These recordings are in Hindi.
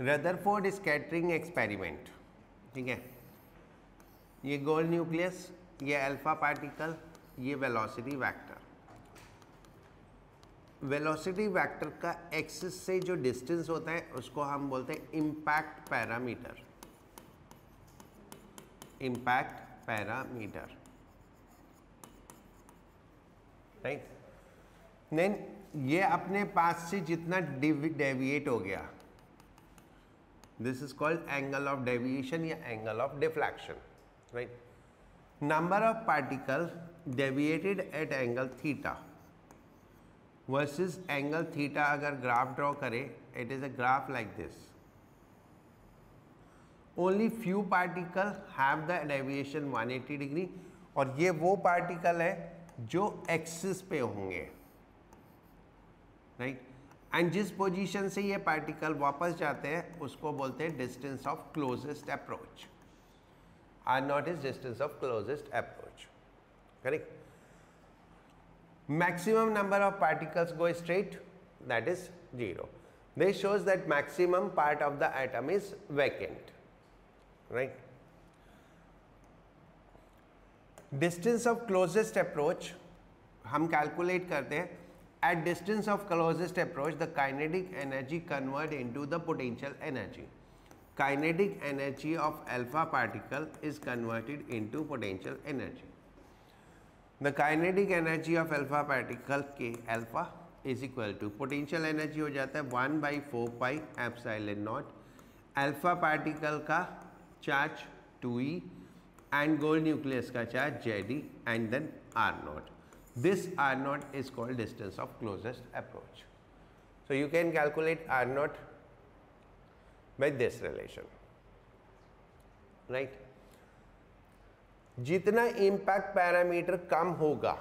रदरफोर्ड स्कैटरिंग एक्सपेरिमेंट, ठीक है। ये गोल्ड न्यूक्लियस, ये अल्फा पार्टिकल, ये वेलोसिटी वेक्टर। वेलोसिटी वेक्टर का एक्सिस से जो डिस्टेंस होता है उसको हम बोलते हैं impact parameter. Impact parameter, right. Then ये अपने पास से जितना डेविएट हो गया, this is called angle of deviation या angle of deflection, right. Number of particle deviated at angle theta versus angle theta अगर ग्राफ ड्रॉ करे, it is a graph like this. Only few particle have the deviation 180 degree, और ये वो पार्टिकल है जो एक्सिस पे होंगे, राइट। एंड जिस पोजीशन से ये पार्टिकल वापस जाते हैं उसको बोलते हैं distance of closest approach. R naught is distance of closest approach, correct. maximum number of particles go straight, that is 0. This shows that maximum part of the atom is vacant, right. Distance of closest approach हम calculate करते हैं। At distance of closest approach the kinetic energy convert into the potential energy. Kinetic energy of alpha particle is converted into potential energy. The kinetic energy of alpha particle के alpha is equal to potential energy हो जाता है 1/4 pi epsilon naught, alpha particle का charge 2e and gold nucleus का charge Ze and then R0. This R0 is called distance of closest approach. So you can calculate R0 by this relation, right. जितना इम्पैक्ट पैरामीटर कम होगा,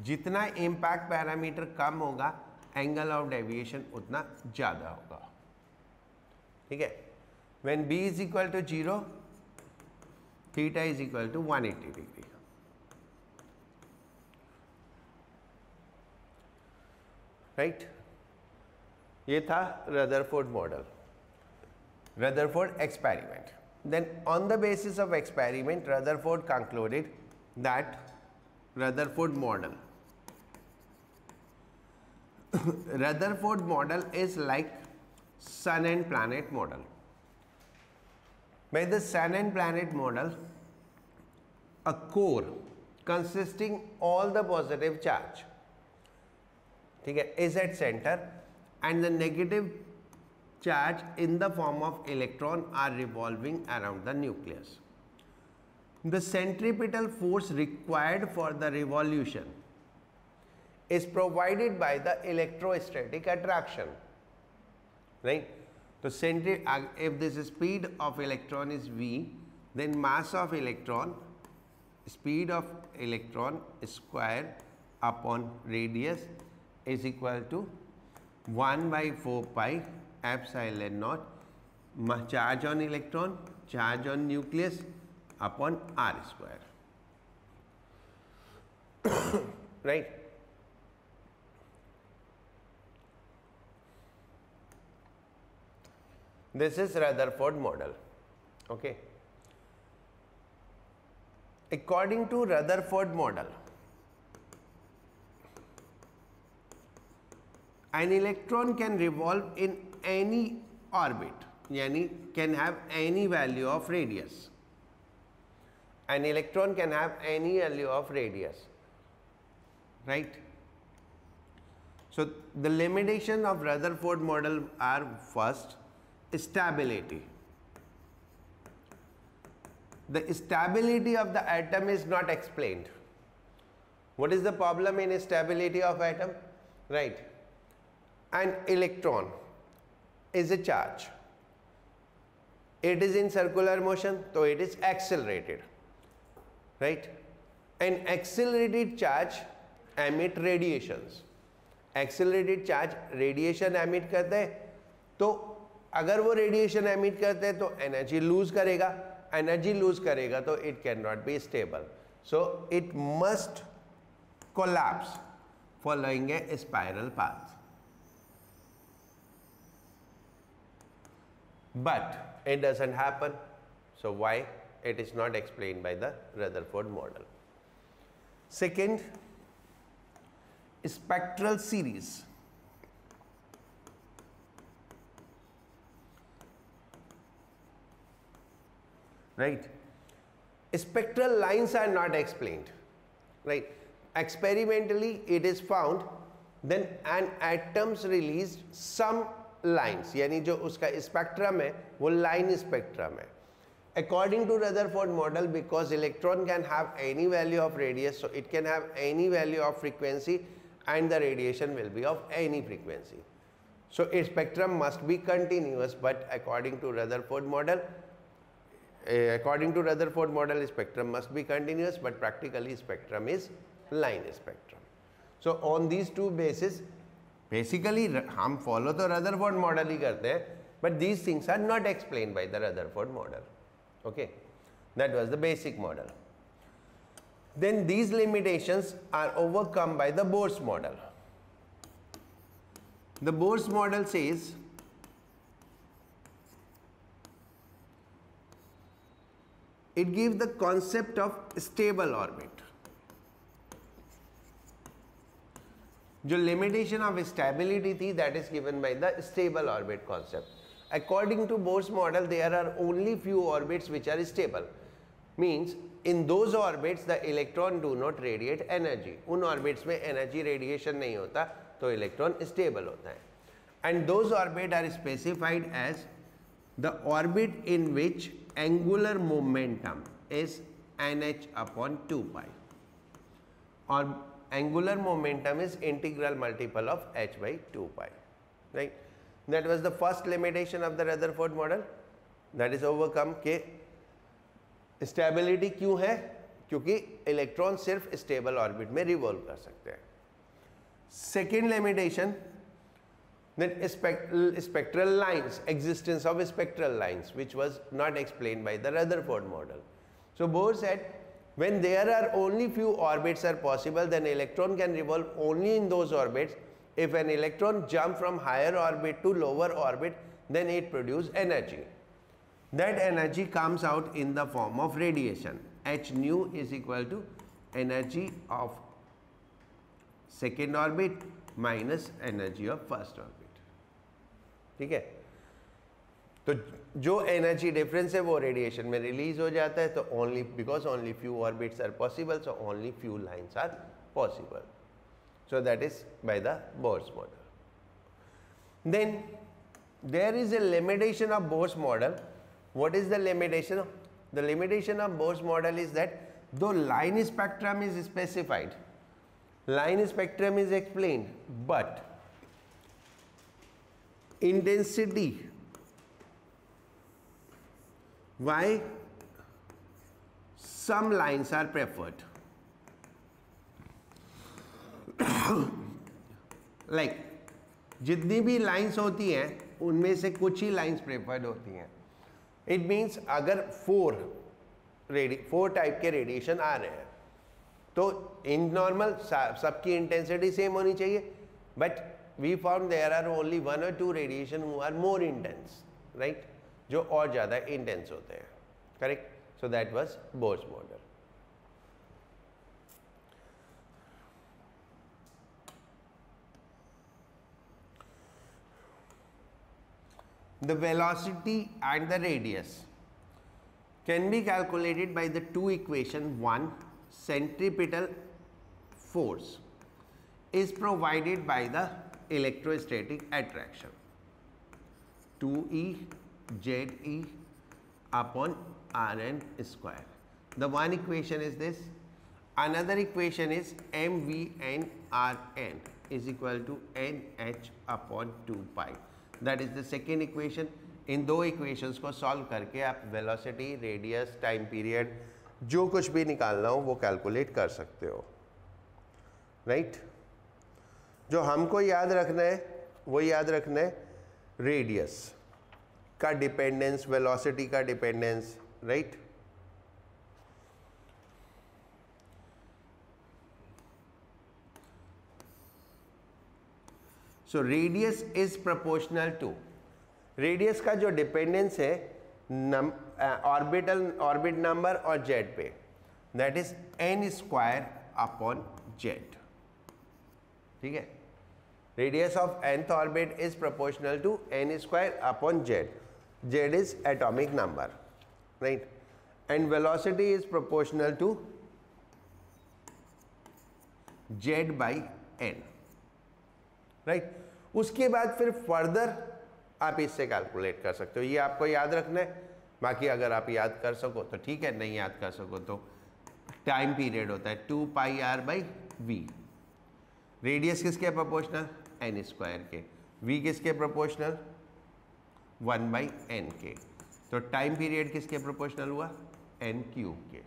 जितना इम्पैक्ट पैरामीटर कम होगा, एंगल ऑफ डेविएशन उतना ज्यादा होगा, ठीक है। When b is equal to 0, theta is equal to 180 degree, right. ये था Rutherford model, Rutherford experiment. Then on the basis of experiment, Rutherford concluded that Rutherford model Rutherford model is like sun and planet model. By the sun and planet model, a core consisting all the positive charge, ठीक है, is at center and the negative charge in the form of electron are revolving around the nucleus. The centripetal force required for the revolution is provided by the electrostatic attraction, right. So if this speed of electron is v, then mass of electron, speed of electron square upon radius is equal to 1/4 pi epsilon naught, charge on electron, charge on nucleus upon r square, right. This is Rutherford model, okay. According to Rutherford model, an electron can revolve in any orbit, yani can have any value of radius. An electron can have any value of radius, right. So the limitation of Rutherford model are first stability. The stability of the atom is not explained. What is the problem in stability of atom, right. An electron is a charge, it is in circular motion, so it is accelerated, right. An accelerated charge emit radiations. Accelerated charge radiation emit करते हैं, तो अगर वो radiation emit करते हैं तो energy lose करेगा, energy lose करेगा तो it cannot be stable, so it must collapse following a spiral path. but it doesn't happen. So why? It is not explained by the Rutherford model. Second, spectral series. Right? Spectral lines are not explained. Right? Experimentally, it is found then an atoms released some lines, यानी जो उसका spectrum है वो line spectrum है. According to Rutherford model, because electron can have any value of radius, so it can have any value of frequency and the radiation will be of any frequency. So its spectrum must be continuous, but according to Rutherford model, spectrum must be continuous, but practically spectrum is line spectrum. So on these two bases, basically हम follow the Rutherford model ही करते हैं, but these things are not explained by the Rutherford model. Okay, that was the basic model. Then these limitations are overcome by the Bohr's model. The Bohr's model says it gives the concept of stable orbit. जो limitation of stability थी, that is given by the stable orbit concept. According to Bohr's model, there are only few orbits which are stable. Means in those orbits the electron do not radiate energy. उन orbits में energy radiation नहीं होता, तो electron stable होता है. And those orbits are specified as the orbit in which angular momentum is nh upon 2 pi. Or angular momentum is integral multiple of h by 2 pi. Right? That was the first limitation of the Rutherford model. That is overcome. के stability क्यों है? क्योंकि इलेक्ट्रॉन सिर्फ स्टेबल ऑर्बिट में रिवॉल्व कर सकते हैं. Second limitation, then spectral lines, existence of spectral lines, which was not explained by the Rutherford model. So Bohr said, when there are only few orbits are possible, then electron can revolve only in those orbits. If an electron jump from higher orbit to lower orbit, then it produces energy. That energy comes out in the form of radiation. H nu is equal to energy of second orbit minus energy of first orbit. ठीक है? तो जो एनर्जी डिफरेंस है वो रेडिएशन में रिलीज हो जाता है, तो only because only few orbits are possible, so only few lines are possible. So that is by the Bohr's model. Then there is a limitation of Bohr's model. What is the limitation? The limitation of Bohr's model is that though line spectrum is specified, line spectrum is explained, but intensity, why some lines are preferred. Like जितनी भी लाइंस होती हैं उनमें से कुछ ही लाइंस प्रेफर्ड होती हैं. इट मीन्स अगर फोर टाइप के रेडिएशन आ रहे हैं तो इन नॉर्मल सबकी इंटेंसिटी सेम होनी चाहिए, but we found there are only 1 or 2 radiation who are more intense, right, जो और ज़्यादा इंटेंस होते हैं. Correct? So that was Bohr's model. The velocity and the radius can be calculated by the two equations. One, centripetal force is provided by the electrostatic attraction, 2E ZE upon Rn square. The one equation is this. Another equation is mvn Rn is equal to nh upon 2 pi. That is the second equation. इन दो इक्वेशंस को सॉल्व करके आप वेलोसिटी, रेडियस, टाइम पीरियड जो कुछ भी निकालना हो वो कैलकुलेट कर सकते हो, राइट? जो हमको याद रखना है वो याद रखना है रेडियस का डिपेंडेंस, वेलोसिटी का dependence, right? So radius is proportional to, radius का जो डिपेंडेंस है ऑर्बिट नंबर और जेड पे, that is n square upon Z. ठीक है, radius of nth orbit is proportional to n square upon Z. Z is atomic number, right, and velocity is proportional to Z by n, right. उसके बाद फिर फर्दर आप इससे कैलकुलेट कर सकते हो, ये आपको याद रखना है. बाकी अगर आप याद कर सको तो ठीक है, नहीं याद कर सको तो टाइम पीरियड होता है 2 pi r by v. Radius किसके प्रोपोर्शनल? एन स्क्वायर के. वी किसके प्रोपोर्शनल? 1 बाई एन के. तो टाइम पीरियड किसके प्रोपोर्शनल हुआ? एन क्यूब के.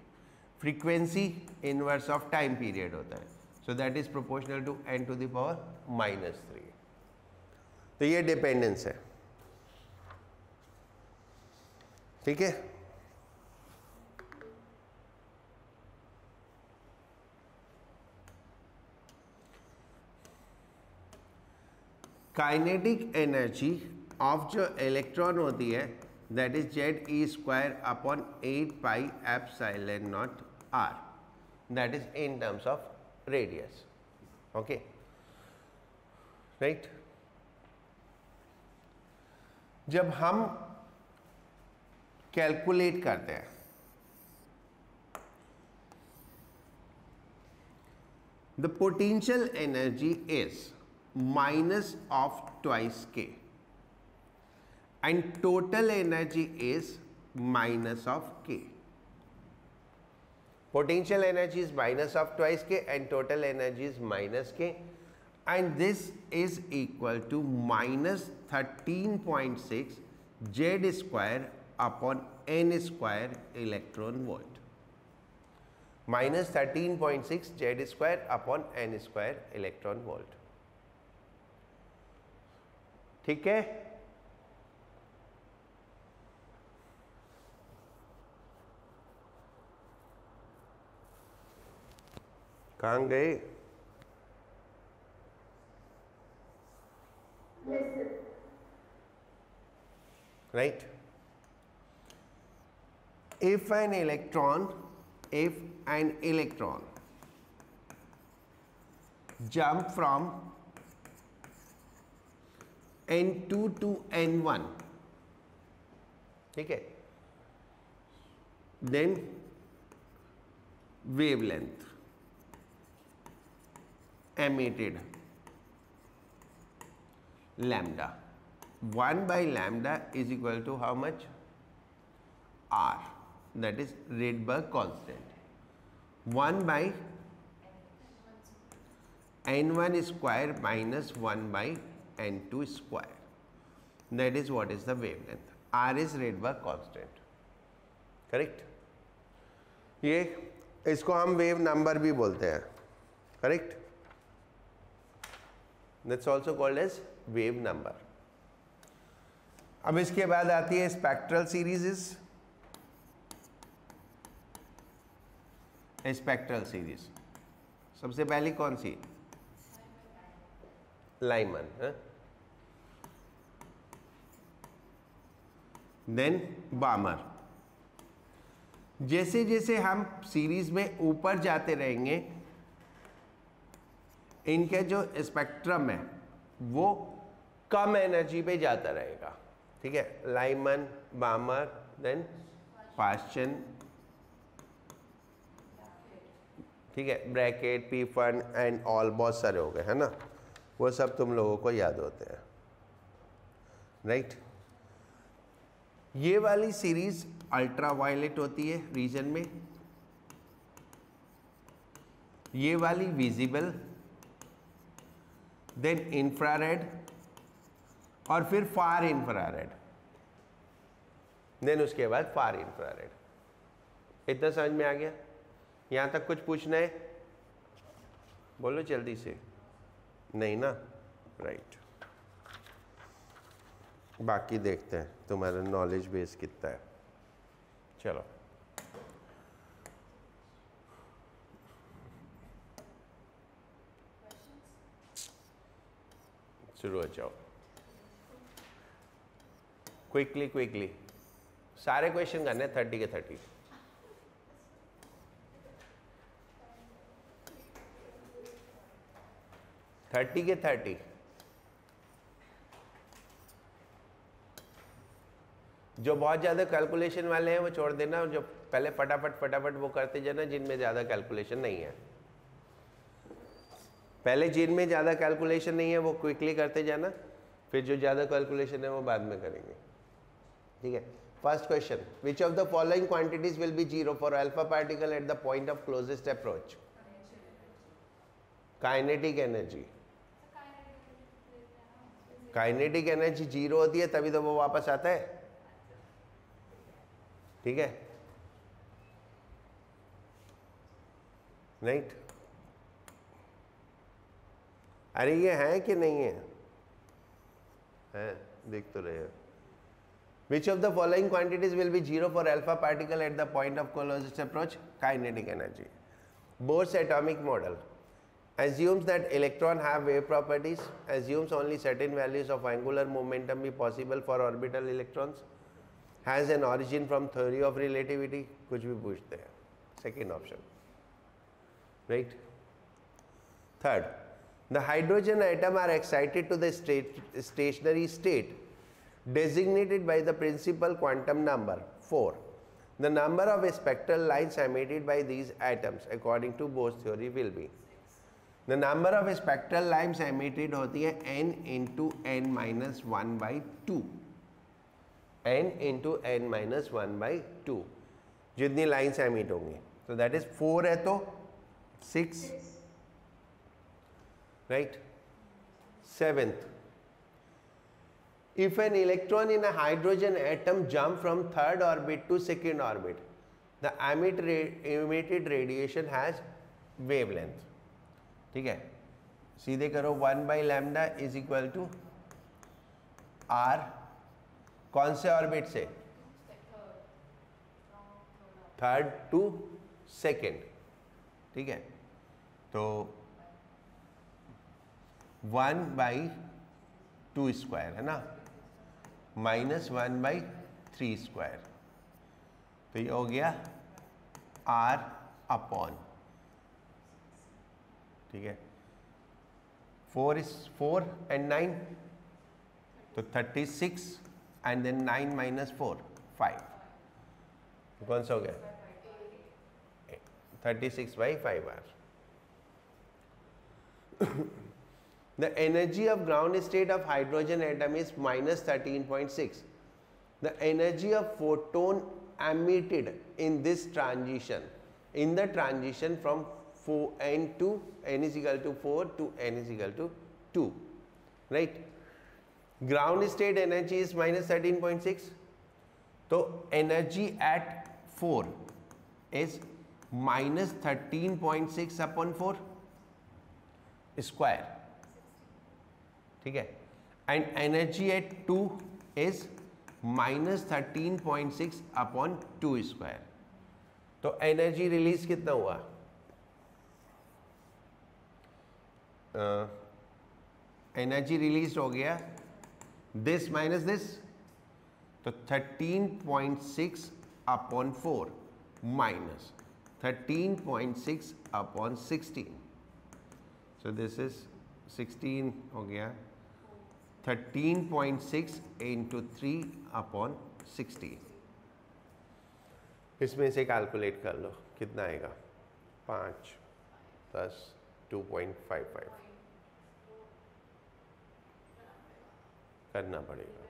Frequency inverse of time period होता है, so that is proportional to n to the power -3. तो ये डिपेंडेंस है. ठीक है, काइनेटिक एनर्जी ऑफ जो इलेक्ट्रॉन होती है that is Z e square upon 8 pi epsilon not are, that is in terms of radius. Okay, right. जब हम कैलकुलेट करते हैं the potential energy is minus of twice के and total energy is minus of k. Potential energy is minus of twice k and total energy is minus k, and this is equal to minus 13.6 z square upon n square electron volt. Minus 13.6 z square upon n square electron volt. ठीक है, कहाँ गए? Right? If an electron jump from n2 to n1, ठीक है, then wavelength emitted lambda, 1 by lambda is equal to how much? R, that is Rydberg constant. 1 by n1 square minus 1 by n2 square, that is what is the wavelength. R is Rydberg constant, correct? ये इसको हम वेव नंबर भी बोलते हैं, correct? That's also called as wave number. अब इसके बाद आती है स्पेक्ट्रल सीरीज. स्पेक्ट्रल सीरीज सबसे पहली कौन सी? लाइमन. देन बामर. जैसे जैसे हम सीरीज में ऊपर जाते रहेंगे इनके जो स्पेक्ट्रम है वो कम एनर्जी पे जाता रहेगा, ठीक है. लाइमन, बामर, देन पाश्चन, ठीक है, ब्रैकेट, पीफन एंड ऑल, बहुत सारे हो गए, है ना. वो सब तुम लोगों को याद होते हैं, राइट. ये वाली सीरीज अल्ट्रा वायलेट होती है रीजन में, ये वाली विजिबल, देन इंफ्रारेड और फिर फार इंफ्रारेड, देन उसके बाद फार इंफ्रारेड. इतना समझ में आ गया? यहां तक कुछ पूछना है? बोलो जल्दी से. नहीं ना, राइट. बाकी देखते हैं तुम्हारा नॉलेज बेस कितना है. चलो शुरू हो जाओ. क्विकली सारे क्वेश्चन करने 30 के 30। थर्टी के 30। जो बहुत ज़्यादा कैलकुलेशन वाले हैं वो छोड़ देना, जो पहले फटाफट वो करते जाना जिनमें ज़्यादा कैलकुलेशन नहीं है। पहले जिनमें ज़्यादा कैलकुलेशन नहीं है वो क्विकली करते जाना, फिर जो ज़्यादा कैलकुलेशन है वो बाद में करेंगे। ठीक है। First question, which of the following quantities will be zero for alpha particle at the point of closest approach? Kinetic energy. Kinetic energy zero होती है तभी तो वो वापस आता है। ठीक है, राइट? अरे ये है कि नहीं है? देख तो रहे हो। Which of the following quantities will be zero for alpha particle at the point of closest approach? Kinetic energy. Bohr's atomic model assumes that electron have wave properties, assumes only certain values of angular momentum be possible for orbital electrons, has an origin from theory of relativity. कुछ भी पूछते हैं, second option, right? Third, the hydrogen atom are excited to the stationary state designated by the principal quantum number 4. The number of spectral lines emitted by these atoms according to Bohr's theory will be. The number of spectral lines emitted होती है n into n minus 1 by 2. n into n minus 1 by 2 जितनी लाइन्स एमिट होंगी। तो दैट इज 4 है तो 6, right? Seventh, if an electron in a hydrogen atom jump from third orbit to second orbit, the emitted radiation has wavelength. ठीक है, सीधे करो 1 by lambda is equal to r, कौन से ऑर्बिट से? Third to second. ठीक है, तो 1 by 2 स्क्वायर है ना, माइनस 1 by 3 स्क्वायर, तो ये हो गया r अपॉन, ठीक है, 4 is 4 and 9, तो 36 and then 9 minus 4 5, तो कौन सा हो गया? 36 by 5 r. The energy of ground state of hydrogen atom is minus 13.6. The energy of photon emitted in this transition, in the transition from n to n is equal to 4 to n is equal to 2, right? Ground state energy is minus 13.6. तो energy at 4 is minus 13.6 upon 4 square. ठीक है, and energy at 2 is minus 13.6 upon 2 square. तो एनर्जी रिलीज कितना हुआ? एनर्जी रिलीज हो गया दिस माइनस दिस, तो 13.6 upon 4 minus 13.6 upon 16, so this is 16 हो गया 13.6 इंटू 3 अपॉन 16। इसमें से कैलकुलेट कर लो कितना आएगा, 5 10 2.55 करना पड़ेगा।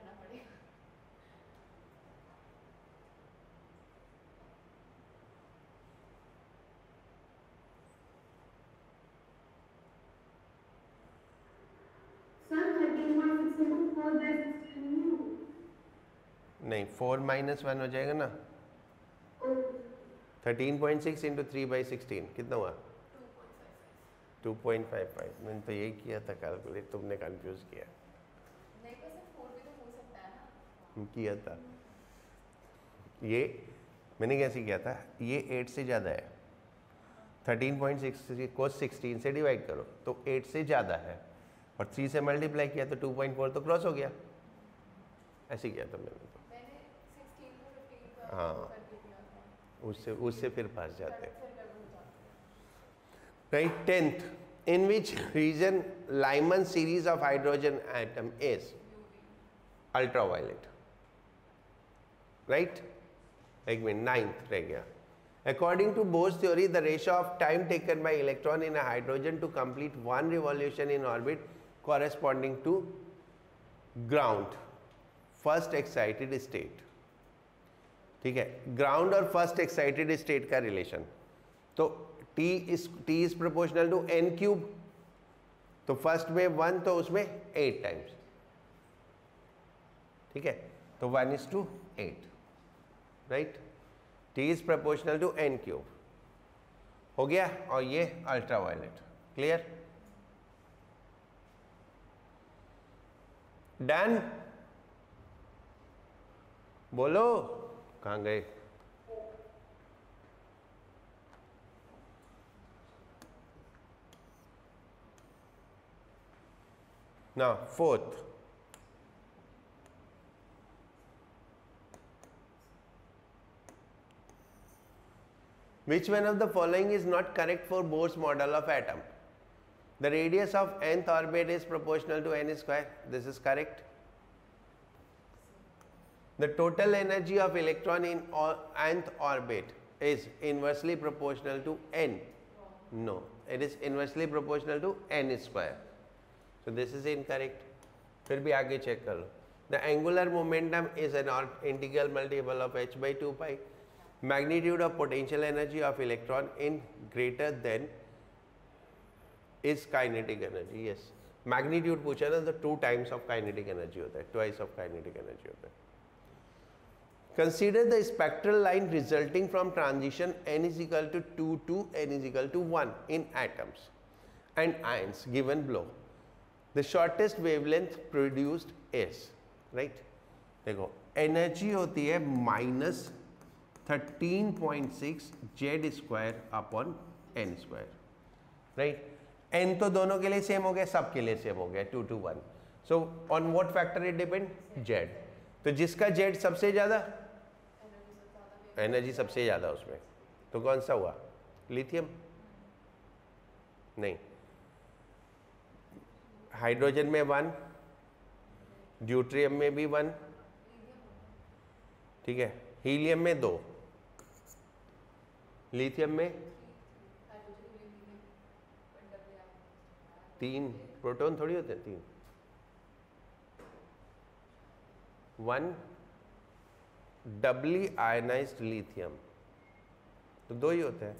नहीं, 4 माइनस 1 हो जाएगा ना, 13.6 इंटू 3 बाई 16 कितना हुआ? 2.55। मैंने तो यही किया था कैलकुलेट, तुमने कंफ्यूज किया। नहीं, तो सिर्फ 4 भी तो हो सकता है ना। किया था ये, मैंने कैसे किया था, ये 8 से ज़्यादा है, 13.6 को 16 से डिवाइड करो तो 8 से ज़्यादा है, और 3 से मल्टीप्लाई किया तो 2.4 तो क्रॉस हो गया, ऐसे किया था मैंने तो। मैंने 16 to 15 का हाँ, करके किया था। उससे फिर फंस जाते हैं। फिर डबल हो जाता है। Right, 10th, in which region Lyman series of hydrogen atom is ultraviolet, right? एक मिनट, 9th रह गया. According to Bohr's theory, the ratio of time taken by electron in a hydrogen to complete one revolution in orbit corresponding to ground first excited state. ठीक है, ग्राउंड और फर्स्ट एक्साइटेड स्टेट का रिलेशन, तो T is proportional to n cube, तो फर्स्ट में 1 तो उसमें 8 टाइम्स, ठीक है, तो 1:8, right. T is proportional to n cube हो गया, और ये अल्ट्रावायलेट. क्लियर? डन? बोलो, कहाँ गए? Now, 4th, which one of the following is not correct for Bohr's model of atom? The radius of nth orbit is proportional to n square. This is correct. The total energy of electron in nth orbit is inversely proportional to n. No, it is inversely proportional to n square. So this is incorrect. फिर भी आगे चेक कर लो. The angular momentum is an integral multiple of h by 2 pi. Magnitude of potential energy of electron in greater than is kinetic energy. Yes, magnitude पूछा ना, तो 2 times of kinetic energy होता है, twice of kinetic energy होता है. Consider the spectral line resulting from transition n is equal to 2 to n is equal to 1 in atoms and ions given below. The shortest wavelength produced is, right? देखो, एनर्जी होती है -13.6 Z square upon n square, right. N तो दोनों के लिए सेम हो गया, सब के लिए सेम हो गया, 2 to 1. So on what factor it depend? Z. तो जिसका जेड सबसे ज़्यादा, एनर्जी सबसे ज़्यादा उसमें, तो कौन सा हुआ? लिथियम? नहीं, हाइड्रोजन में 1, ड्यूट्रियम में भी 1, ठीक है, हीलियम में 2, लिथियम में 3. प्रोटॉन थोड़ी होते हैं 3. 1 डबली आयनाइज्ड लिथियम, तो 2 ही होते हैं.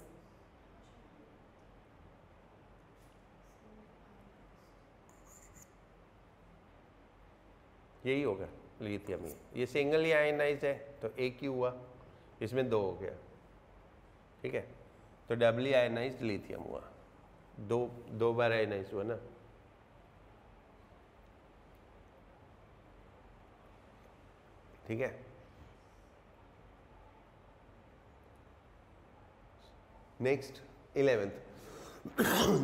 यही होगा लिथियम ही. ये सिंगल आयनाइज है तो एक ही हुआ, इसमें 2 हो गया, ठीक है, तो डबली आयनाइज्ड लिथियम हुआ, 2 बार आयनाइज हुआ ना. ठीक है. Next 11th.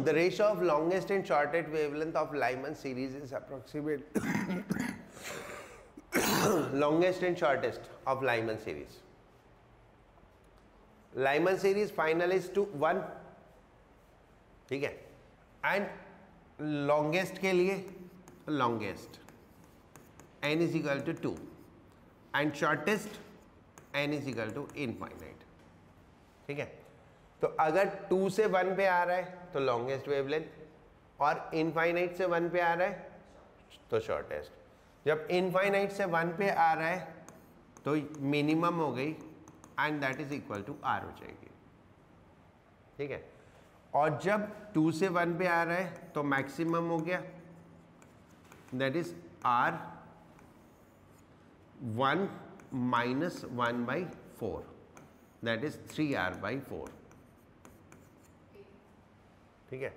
The ratio of longest and shortest wavelength of Lyman series is approximate. Longest and shortest of Lyman series. Lyman series final is to 1, ठीक है, एंड लॉन्गेस्ट के लिए longest n is equal to 2 and shortest n is equal to infinite. ठीक है, तो अगर 2 से 1 पे आ रहा है तो लॉन्गेस्ट वेवलेंथ, और इनफाइनाइट से 1 पे आ रहा है तो शॉर्टेस्ट. जब इनफाइनाइट से 1 पे आ रहा है तो मिनिमम हो गई and that is equal to r हो जाएगी. ठीक है, और जब 2 से 1 पे आ रहा है तो मैक्सिमम हो गया, that is r 1 minus 1/4, that is 3r/4. ठीक है,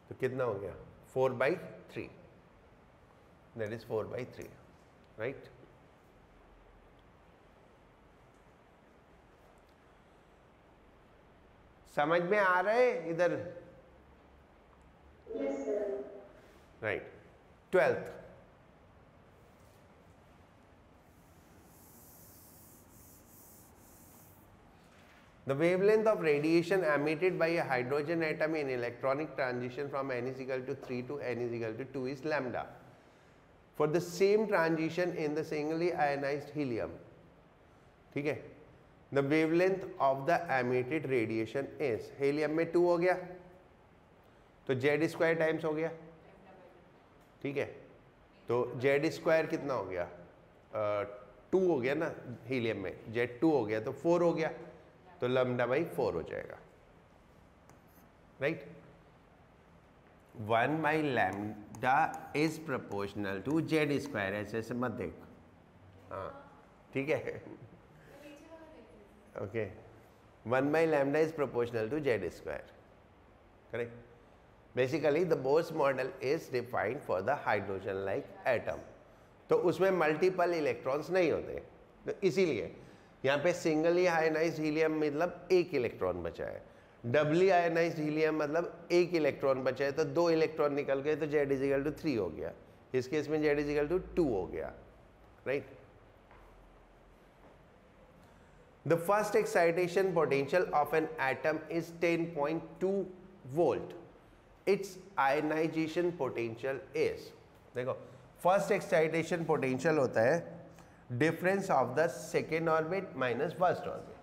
तो कितना हो गया? 4/3, दैट इज 4/3, राइट. समझ में आ रहा है इधर? Right. 12th. The wavelength of radiation emitted by a hydrogen atom in electronic transition from n is equal to 3 to n is equal to 2 is lambda. For the same transition in the singly ionized helium, ठीक है, the wavelength of the emitted radiation is, helium में 2 हो गया तो z स्क्वायर टाइम्स हो गया, ठीक है, तो z स्क्वायर कितना हो गया, 2 हो गया ना हीलियम में, z2 हो गया तो 4 हो गया, तो लैम्डा बाई 4 हो जाएगा, right. 1 by lambda is proportional to z square, ऐसे ऐसे मत देख, हाँ ठीक है, okay, 1 by lambda is proportional to z square, correct. Basically the Bohr's model is defined for the hydrogen like atom, तो उसमें मल्टीपल इलेक्ट्रॉन्स नहीं होते, तो इसीलिए यहाँ पे सिंगली आयनाइज्ड हीलियम मतलब एक इलेक्ट्रॉन बचा है, डबली आयनाइज्ड हीलियम मतलब एक इलेक्ट्रॉन बचा है, तो 2 इलेक्ट्रॉन निकल गए तो z इजिकल टू 3 हो गया, इस केस में z इजिकल टू 2 हो गया, right. The first excitation potential of an atom is 10.2 volt, its ionization potential is, देखो फर्स्ट एक्साइटेशन पोटेंशियल होता है difference of the second orbit minus first orbit,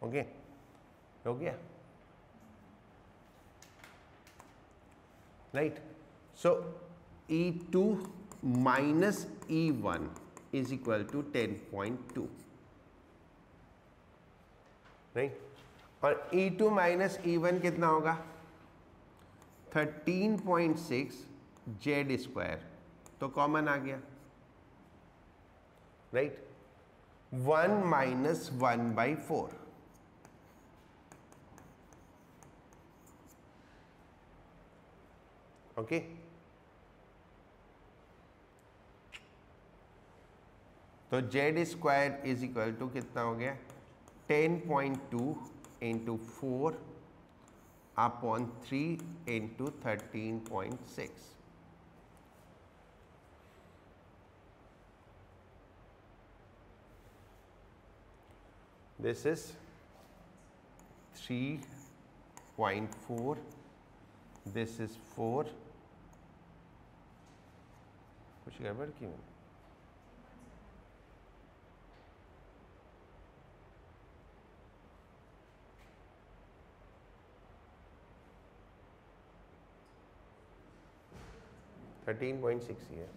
okay, हो गया, right. So E2 minus E1 is equal to 10.2, right, और E2 माइनस E1 कितना होगा, 13.6 z स्क्वायर, तो कॉमन आ गया, राइट, 1 माइनस 1 बाई 4, ओके, तो z square is equal to कितना हो गया, 10.2 into 4 upon 3 into 13.6, this is 3.4, this is 4, कुछ गड़बड़ क्यों, (13.6) ही है,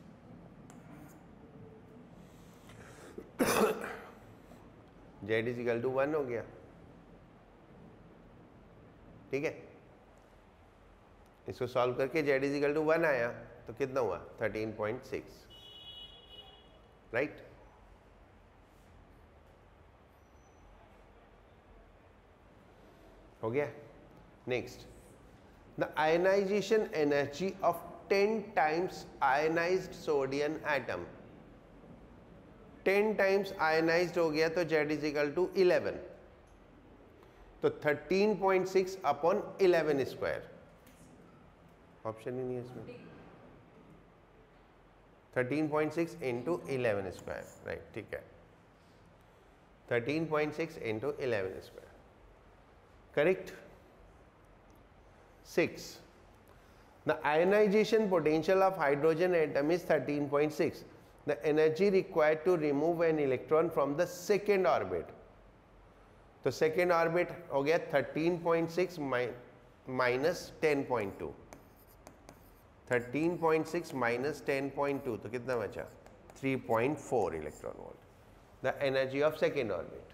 z इज इक्वल टू 1 हो गया, ठीक है, इसको सॉल्व करके z इज इक्वल टू 1 आया तो कितना हुआ, 13.6, राइट। हो गया, next, the ionization energy of 10 times ionized sodium atom, 10 times ionized हो गया तो z इज इक्वल टू 11, तो 13.6 अपॉन 11 स्क्वायर, ऑप्शन ही नहीं है इसमें, 13.6 इंटू 11 स्क्वायर, राइट, ठीक है, 13.6 into 11 square, correct. 6, the ionization potential of hydrogen atom is 13.6. The energy required to remove an electron from the second orbit, तो second orbit हो गया 13.6 minus 10.2, 13.6 minus 10.2 तो कितना बचा, 3.4 electron volt, the energy of second orbit,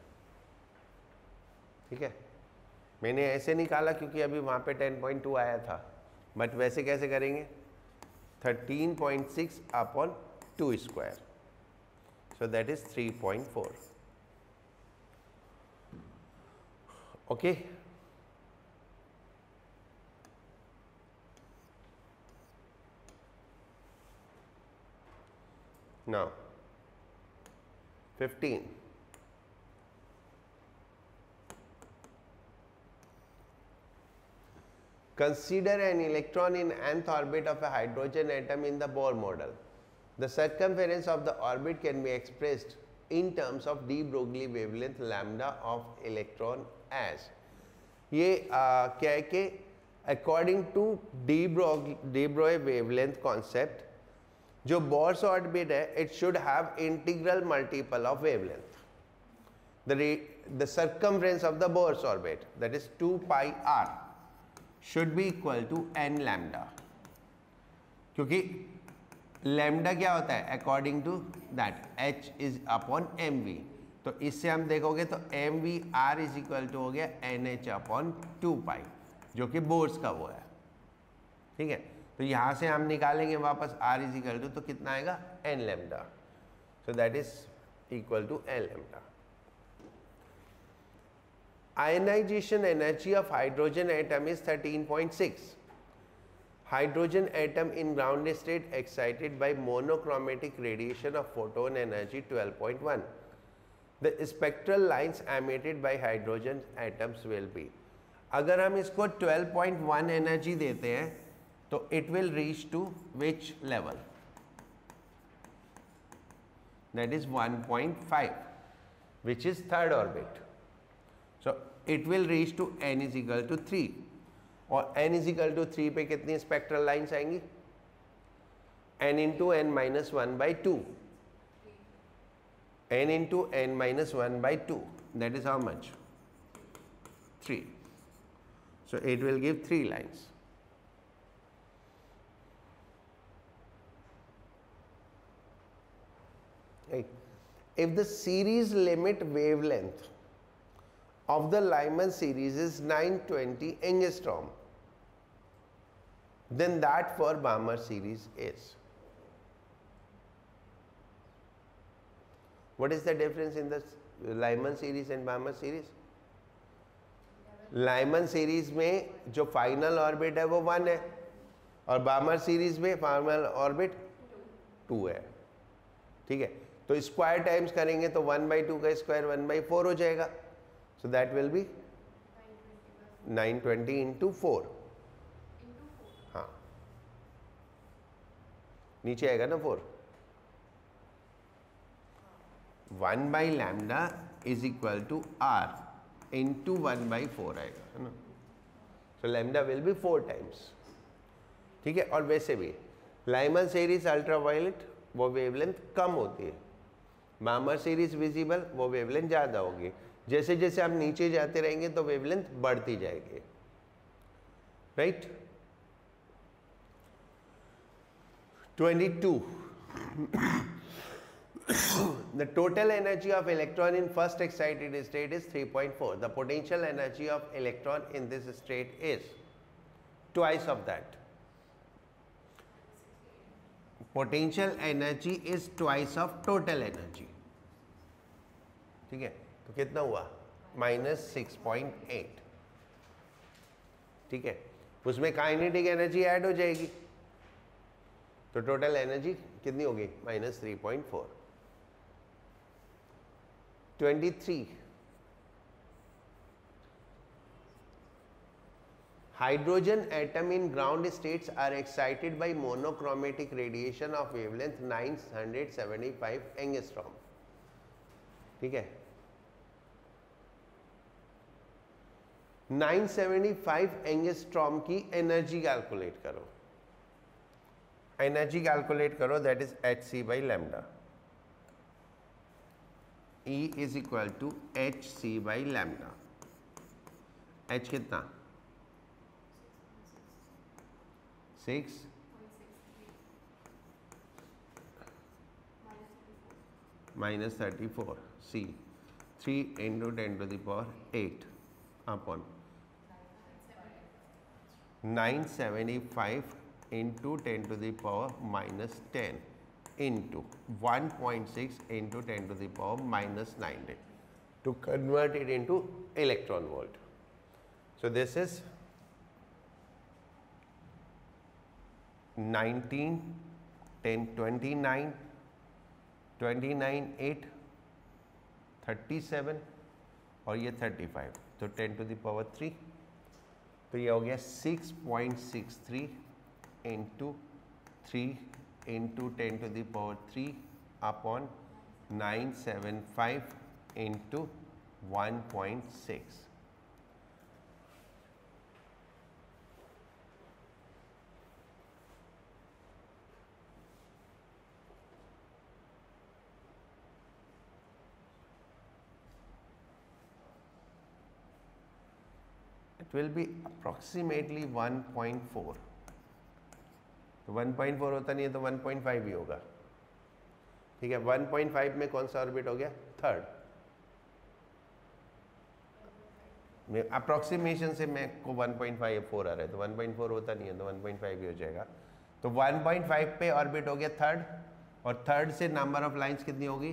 ठीक है। मैंने ऐसे निकाला क्योंकि अभी वहाँ पे 10.2 आया था, बट वैसे कैसे करेंगे, 13.6 upon 2 square, so that is 3.4, okay। Now 15, consider an electron in nth orbit of a hydrogen atom in the Bohr model. The circumference of the orbit can be expressed in terms of de Broglie wavelength lambda of electron as. ये क्या है कि according to de Broglie wavelength concept, जो Bohr's orbit है, it should have integral multiple of wavelength. The circumference of the Bohr's orbit, that is 2 pi r, should be equal to n lambda. क्योंकि lambda क्या होता है according to that h is upon mv. तो इससे हम देखोगे तो mv r is equal to हो गया nh upon 2 pi, जो कि बोर्स का वो है. ठीक है, तो यहाँ से हम निकालेंगे वापस r is equal to, तो कितना आएगा n lambda. So that is equal to n lambda. Ionization energy of hydrogen atom is 13.6. Hydrogen atom in ground state excited by monochromatic radiation of photon energy 12.1. The spectral lines emitted by hydrogen atoms will be. अगर हम इसको 12.1 एनर्जी देते हैं तो it will reach to which level? That is 1.5, which is third orbit. So it will reach to n is equal to 3, और n is equal to 3 पे कितनी स्पेक्ट्रल लाइन्स आएंगी? n into n minus 1 by 2. n into n minus 1 by 2. That is how much? 3. So it will give 3 lines. Right. If the series limit wavelength of the Lyman series is 920 angstrom, then that for Balmer series is. What is the difference in the Lyman series and Balmer series? Lyman series में जो फाइनल ऑर्बिट है वो 1 है, और बामर सीरीज में फाइनल ऑर्बिट 2 है. ठीक है, तो स्क्वायर टाइम्स करेंगे तो 1/2 का स्क्वायर 1/4 हो जाएगा. So that will be 920 into 4. हाँ, नीचे आएगा ना 4. 1 by lambda is equal to r into 1/4 आएगा, है ना. So lambda will be 4 times. ठीक है, और वैसे भी लाइमन सीरीज अल्ट्रावायलेट वो वेवलेंथ कम होती है, बामर सीरीज विजिबल वो वेवलेंथ ज़्यादा होगी. जैसे जैसे हम नीचे जाते रहेंगे तो वेवलेंथ बढ़ती जाएगी. Right. 22. The total energy of electron in first excited state is 3.4. The potential energy of electron in this state is twice of that. Potential energy is twice of total energy. ठीक है, तो कितना हुआ? -6.8. ठीक है, उसमें काइनेटिक एनर्जी ऐड हो जाएगी, तो टोटल एनर्जी कितनी होगी? -3.4. 23. Hydrogen atom in ground states are excited by monochromatic radiation of wavelength 975 angstrom. ठीक है, 975 एंगस्ट्रॉम की एनर्जी कैलकुलेट करो. एनर्जी कैलकुलेट करो, that is hc by lambda. E is equal to hc by lambda. h कितना? 6 -34. C 3 into 10 to the power 8 upon 975 into 10 to the power -10 into 1.6 into 10 to the power -90 to convert it into electron volt. So this is 19, 10, 29, 29, 8, 37 और ये 35, तो 10 to the power 3, तो ये हो गया 6.63 into 3 into 10 to the power 3 upon 975 into 1.6. It will be approximately 1.4. तो 1.4 होता नहीं है तो 1.5 ही होगा, ठीक है। 1.5 में कौन सा ऑर्बिट हो गया? थर्ड। मैं अप्रोक्सीमेशन से मैं को 1.5 या 4 आ रहा है, तो 1.4 होता नहीं है तो 1.5 ही हो जाएगा। तो 1.5 पे ऑर्बिट हो गया थर्ड, और थर्ड से नंबर ऑफ लाइंस कितनी होगी?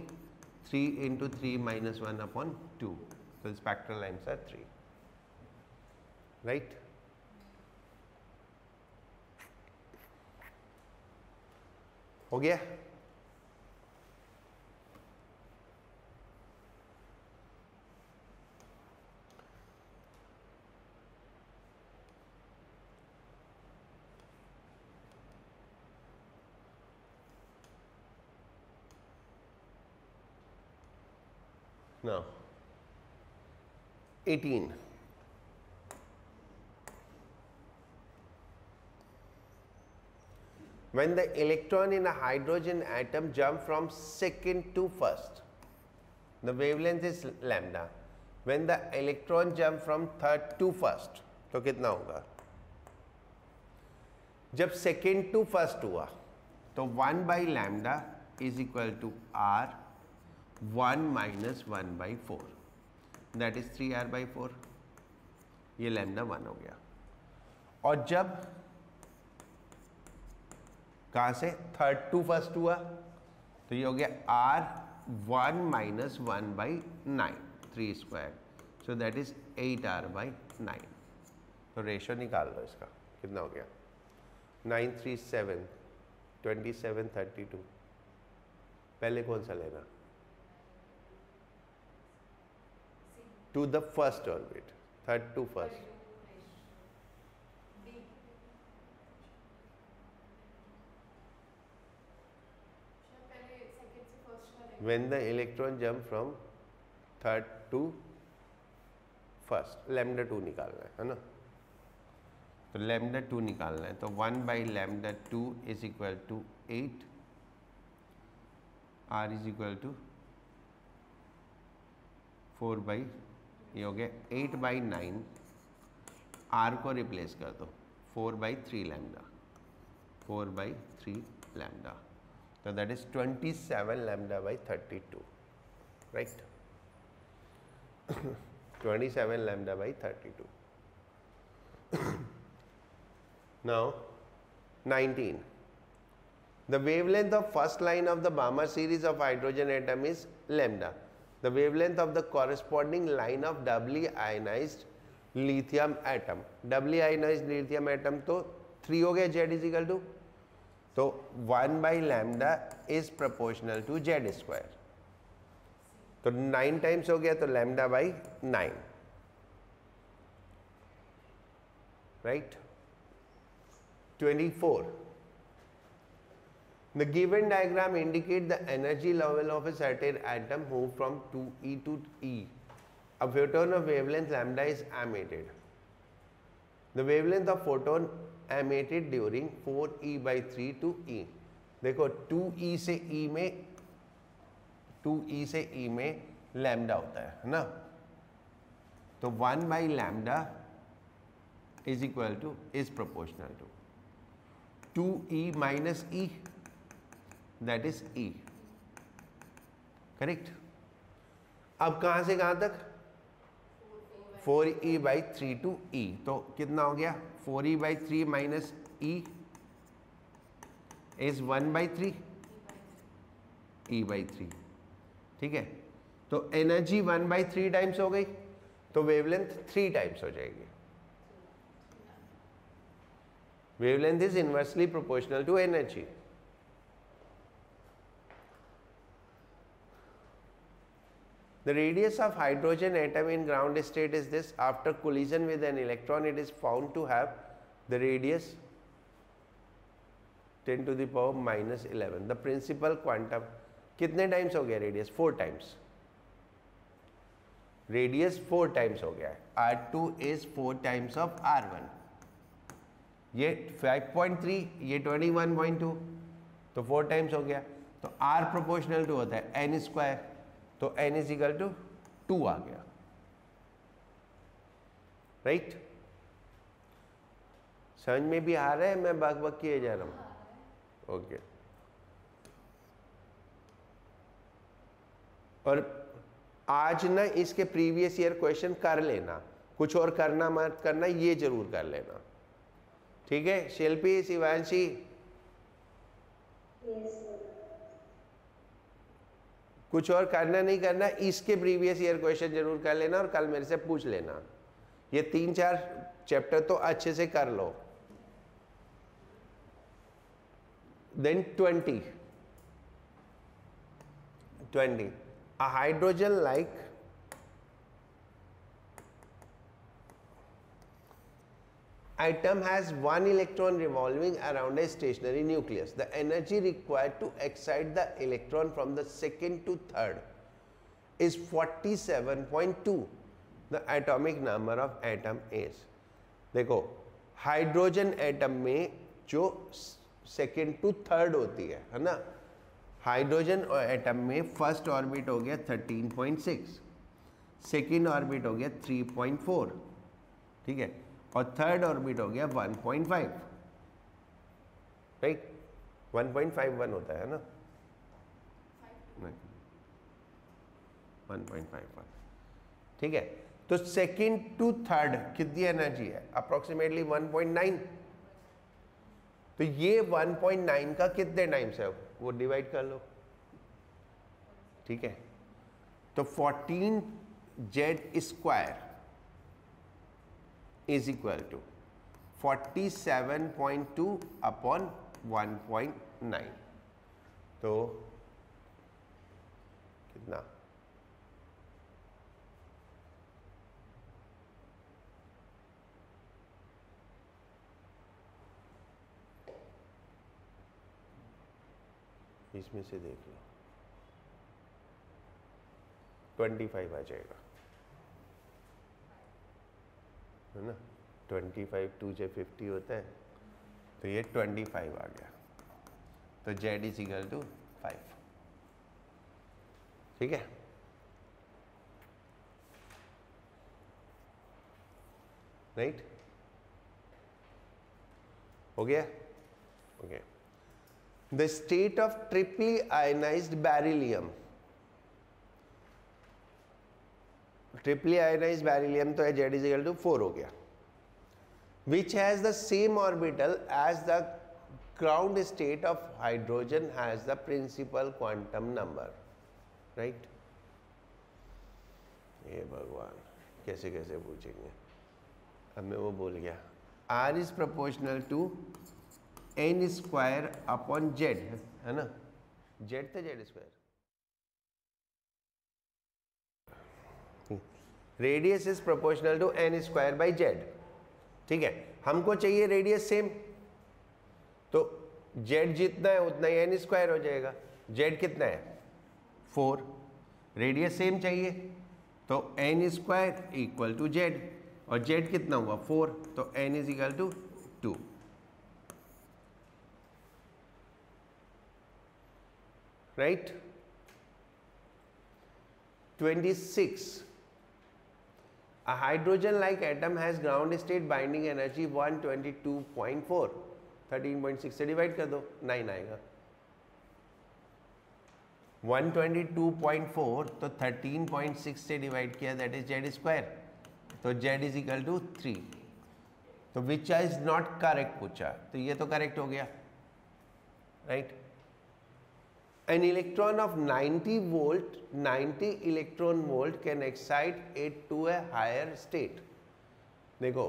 3 into 3 minus 1/2. तो स्पेक्ट्रल लाइंस आर 3, राइट। हो गया? Now 18. When the electron in a hydrogen atom jump from second to first, the wavelength is lambda. When the electron jump from third to first, तो कितना होगा? जब second to first हुआ तो 1 by lambda is equal to r 1 minus 1 by 4, that is 3r by 4. ये lambda 1 हो गया। और जब कहाँ से थर्ड टू फर्स्ट हुआ तो ये हो गया r 1 minus 1 by 9, 3 square, so that is 8r by 9. तो रेशो निकाल लो इसका, कितना हो गया? 9 3 7 27 32। पहले कौन सा लेना? To the first orbit, third to first. When the electron jump from third to first, lambda 2 निकालना है ना? तो lambda 2 निकालना है तो 1 by lambda 2 is equal to 8, r is equal to 4 by, ये हो गया 8 by 9, r को रिप्लेस कर दो 4 by 3 lambda, 4 by 3 lambda, so that is 27 lambda by 32, right? 27 lambda by 32. Now 19. The wavelength of first line of the Balmer series of hydrogen atom is lambda. The wavelength of the corresponding line of doubly ionized lithium atom. Doubly ionized lithium atom तो 3 हो गया, Z is equal to, तो 1 by lambda is proportional to Z square. तो 9 times हो गया तो lambda by 9, right? 24. The given diagram indicates the energy level of a certain atom moved from 2e to e. A photon of wavelength lambda is emitted. The wavelength of photon emitted during 4e by 3 to e. देखो 2e से e में, 2e से e में lambda होता है ना? तो 1 by lambda is equal to, is proportional to 2e minus e, that is e, correct? अब कहाँ से कहाँ तक? 4e by 3 to e, तो कितना हो गया? 4e by 3 minus e is 1 by 3, e by 3, ठीक है? तो एनर्जी 1 by 3 टाइम्स हो गई, तो वेवलेंथ 3 टाइम्स हो जाएगी। Wavelength is inversely proportional to energy. The radius of hydrogen atom in ground state is this. After collision with an electron, it is found to have the radius 10 to the power minus 11. The principal quantum कितने टाइम्स हो गया रेडियस? 4 टाइम्स। रेडियस 4 टाइम्स हो गया है। R2 is 4 times of R1। ये 5.3, ये 21.2, तो 4 टाइम्स हो गया। तो R प्रोपोर्शनल टू होता है n स्क्वायर, तो n इज इक्वल टू 2 आ गया, राइट? समझ में भी आ रहा है? मैं बक किए जा रहा हूँ। ओके। और आज ना इसके प्रीवियस ईयर क्वेश्चन कर लेना, कुछ और करना मत करना, ये जरूर कर लेना, ठीक है? शिल्पी, शिवांशी, कुछ और करना नहीं करना, इसके प्रीवियस ईयर क्वेश्चन जरूर कर लेना और कल मेरे से पूछ लेना। ये 3-4 चैप्टर तो अच्छे से कर लो। Then 20 a hydrogen like atom has one electron revolving around a stationary nucleus. The energy required to excite the electron from the second to third is 47.2. The atomic number of atom is, देखो हाइड्रोजन एटम में जो सेकेंड टू थर्ड होती है ना, हाइड्रोजन एटम में फर्स्ट ऑर्बिट हो गया 13.6, सेकेंड ऑर्बिट हो गया 3.4, ठीक है, और थर्ड ऑर्बिट हो गया 1.5, राइट? 1.51 होता है ना, 1.51, ठीक है। तो सेकेंड टू थर्ड कितनी एनर्जी है? अप्रोक्सीमेटली 1.9। तो ये 1.9 का कितने टाइम्स है वो डिवाइड कर लो, ठीक है? तो 14Z square is equal to 47.2 upon 1.9, तो कितना? इसमें से देख लो, 25 आ जाएगा, है ना? 25 2 से 50 होता है, तो ये 25 आ गया, तो Z इज इक्वल टू 5, ठीक है? राइट? हो गया? Okay. The state of triply ionized beryllium, triply ionized beryllium तो है Z is equal to 4 हो गया, which has the same orbital as the ground state of hydrogen has the principal quantum number, right? ये भगवान कैसे कैसे पूछेंगे, अब मैं वो बोल गया। R is proportional to n square upon Z, है ना? Z तो Z square. Radius is proportional to n square by Z, ठीक है? हमको चाहिए रेडियस सेम, तो Z जितना है उतना ही n स्क्वायर हो जाएगा। Z कितना है? 4। रेडियस सेम चाहिए, तो n square equal to Z, और Z कितना हुआ? 4, तो n is equal to 2। Right? 26. A hydrogen-like atom has ground state binding energy 122.4. 13.6 से डिवाइड कर दो, 9 आएगा। 122.4 तो 13.6 से डिवाइड किया, दैट इज Z स्क्वायर, तो Z इज इक्वल टू 3। तो विच इज नॉट करेक्ट पूछा, तो ये तो करेक्ट हो गया, right? An electron of 90 volt, 90 electron volt can excite it to a higher state. देखो,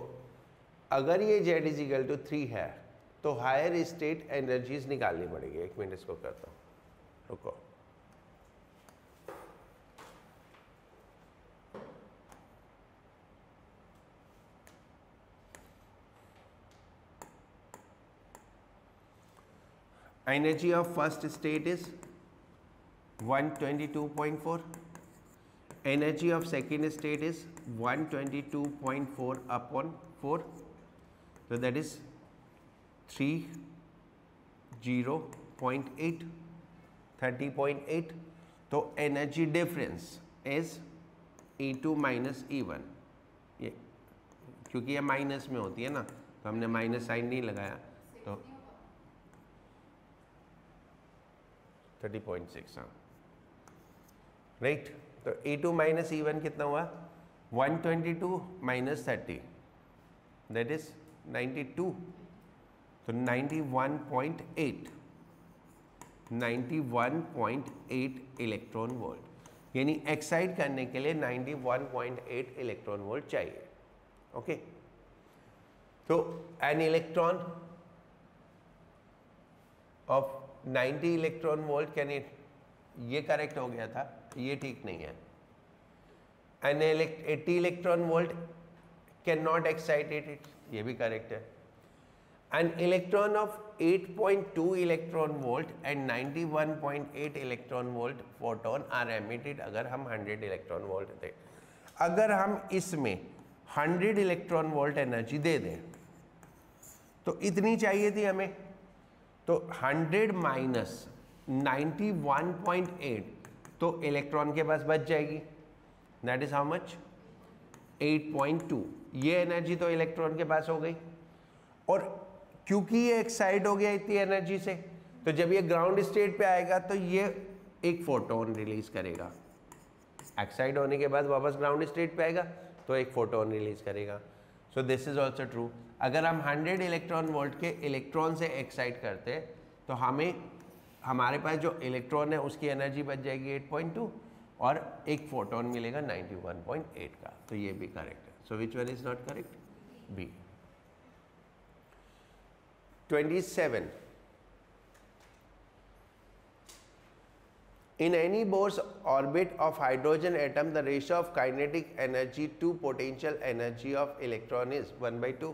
अगर ये Z is equal to 3 है, तो हायर स्टेट एनर्जीज निकालनी पड़ेगी। एक मिनट इसको करता हूँ, रुको। Energy of first state is 122.4. Energy of second state is 122.4 upon 4. So that is 30.8, 30.8. तो energy difference is E2 minus E1. ये क्योंकि ये माइनस में होती है ना, तो हमने माइनस साइन नहीं लगाया, तो 30.6. हाँ राइट. तो E2 माइनस E1 कितना हुआ? 122 माइनस 30, दैट इज 92. तो 91.8 इलेक्ट्रॉन वोल्ट, यानी एक्साइट करने के लिए 91.8 इलेक्ट्रॉन वोल्ट चाहिए. ओके. तो an electron of 90 electron volt can it, ये करेक्ट हो गया था, ये ठीक नहीं है. An 80 electron volt can not excite it, ये भी करेक्ट है. An electron of 8.2 electron volt and 91.8 electron volt photon are emitted. अगर हम 100 इलेक्ट्रॉन वोल्ट दें, अगर हम इसमें 100 इलेक्ट्रॉन वोल्ट एनर्जी दे दें तो इतनी चाहिए थी हमें. तो 100 माइनस 91.8 तो इलेक्ट्रॉन के पास बच जाएगी. That is how much? 8.2. ये एनर्जी तो इलेक्ट्रॉन के पास हो गई. और क्योंकि ये एक्साइट हो गया इतनी एनर्जी से, तो जब ये ग्राउंड स्टेट पे आएगा तो ये एक फोटोन रिलीज करेगा. एक्साइट होने के बाद वापस ग्राउंड स्टेट पे आएगा तो एक फोटोन रिलीज करेगा. So this is also true. अगर हम 100 इलेक्ट्रॉन वोल्ट के इलेक्ट्रॉन से एक्साइट करते तो हमारे पास जो इलेक्ट्रॉन है उसकी एनर्जी बच जाएगी 8.2 और एक फोटोन मिलेगा 91.8 का. तो ये भी करेक्ट है. So which one is not correct? B. 27. In any Bohr's orbit of hydrogen atom, the ratio of kinetic energy to potential energy of electron is 1/2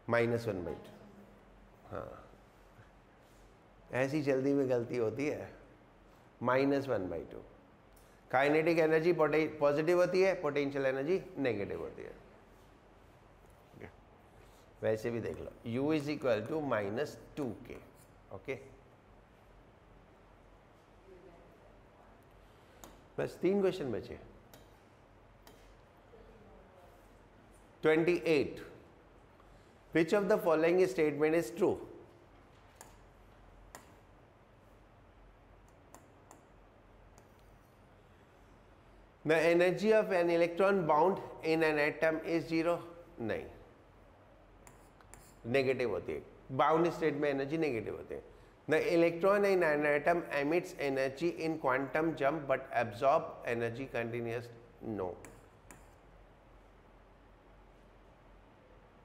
minus 1/2. हाँ, ऐसी जल्दी में गलती होती है. -1/2. काइनेटिक एनर्जी पॉजिटिव होती है, पोटेंशियल एनर्जी नेगेटिव होती है. वैसे भी देख लो, U is equal to -2K. Okay, बस 3 क्वेश्चन बचे. 28. Which of the following statement is true? The energy of an electron bound in an atom is 0. नहीं, नेगेटिव होती है. बाउंड स्टेट में एनर्जी नेगेटिव होती है. The electron in an atom emits energy in quantum jump but absorb energy continuous. No,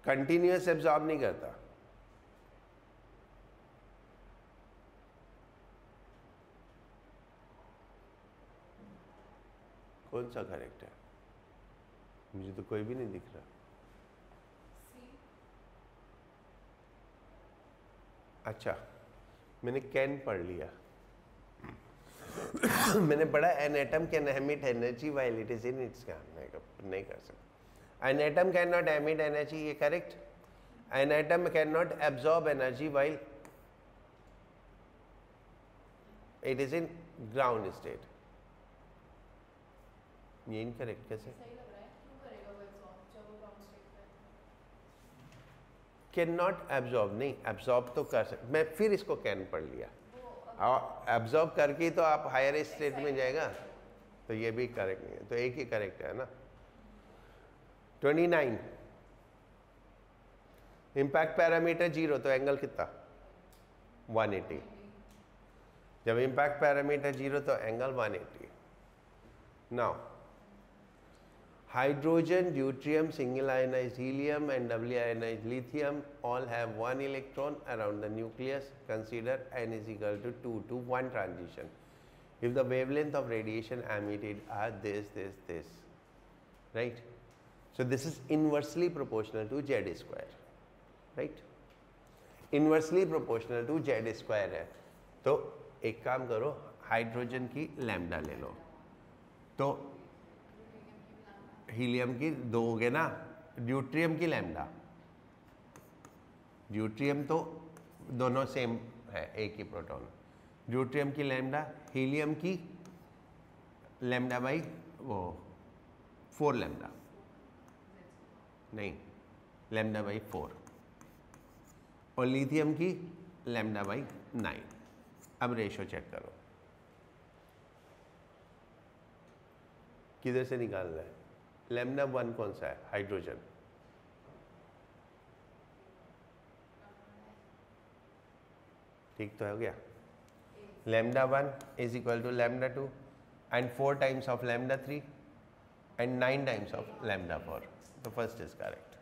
continuous absorb नहीं करता. कौन सा करेक्ट है? मुझे तो कोई भी नहीं दिख रहा. अच्छा, मैंने कैन पढ़ लिया. मैंने पढ़ा an atom can emit energy while it is in its can. नहीं कर सकता. An atom can not emit energy, ये correct. An atom can not absorb energy while it is in ground state. ये इनकरेक्ट कैसे? कैन नॉट एब्जॉर्ब नहीं, एब्जॉर्ब तो कर सकते. मैं फिर इसको कैन पढ़ लिया. एब्जॉर्ब करके तो आप हायर स्टेट में जाएगा, तो ये भी करेक्ट नहीं है. तो एक ही करेक्ट है ना. 29. इम्पैक्ट पैरामीटर 0 तो एंगल कितना? 180. जब इम्पैक्ट पैरामीटर 0 तो angle 180. Now hydrogen, deuterium, single ionized helium and doubly ionized lithium all have one electron around the nucleus. Consider n is equal to 2 to 1 transition if the wavelength of radiation emitted are this, right? So this is inversely proportional to z square, right? Inversely proportional to z square है. तो एक काम करो, हाइड्रोजन की लैम्डा ले लो, तो हीलियम की 2 हो गए ना, ड्यूट्रियम की लैम्डा, ड्यूट्रियम तो दोनों सेम है, एक ही प्रोटॉन, ड्यूट्रियम की लैम्डा, हीलियम की लैम्डा बाई वो 4 लैम्डा, नहीं लैम्डा बाई 4, और लिथियम की लैम्डा बाई 9। अब रेशो चेक करो, किधर से निकालना है? लैम्डा 1 कौन सा है? हाइड्रोजन, ठीक तो हो गया। Lambda 1 is equal to lambda 2 and 4 times of lambda 3 and 9 times of lambda 4. The first is correct.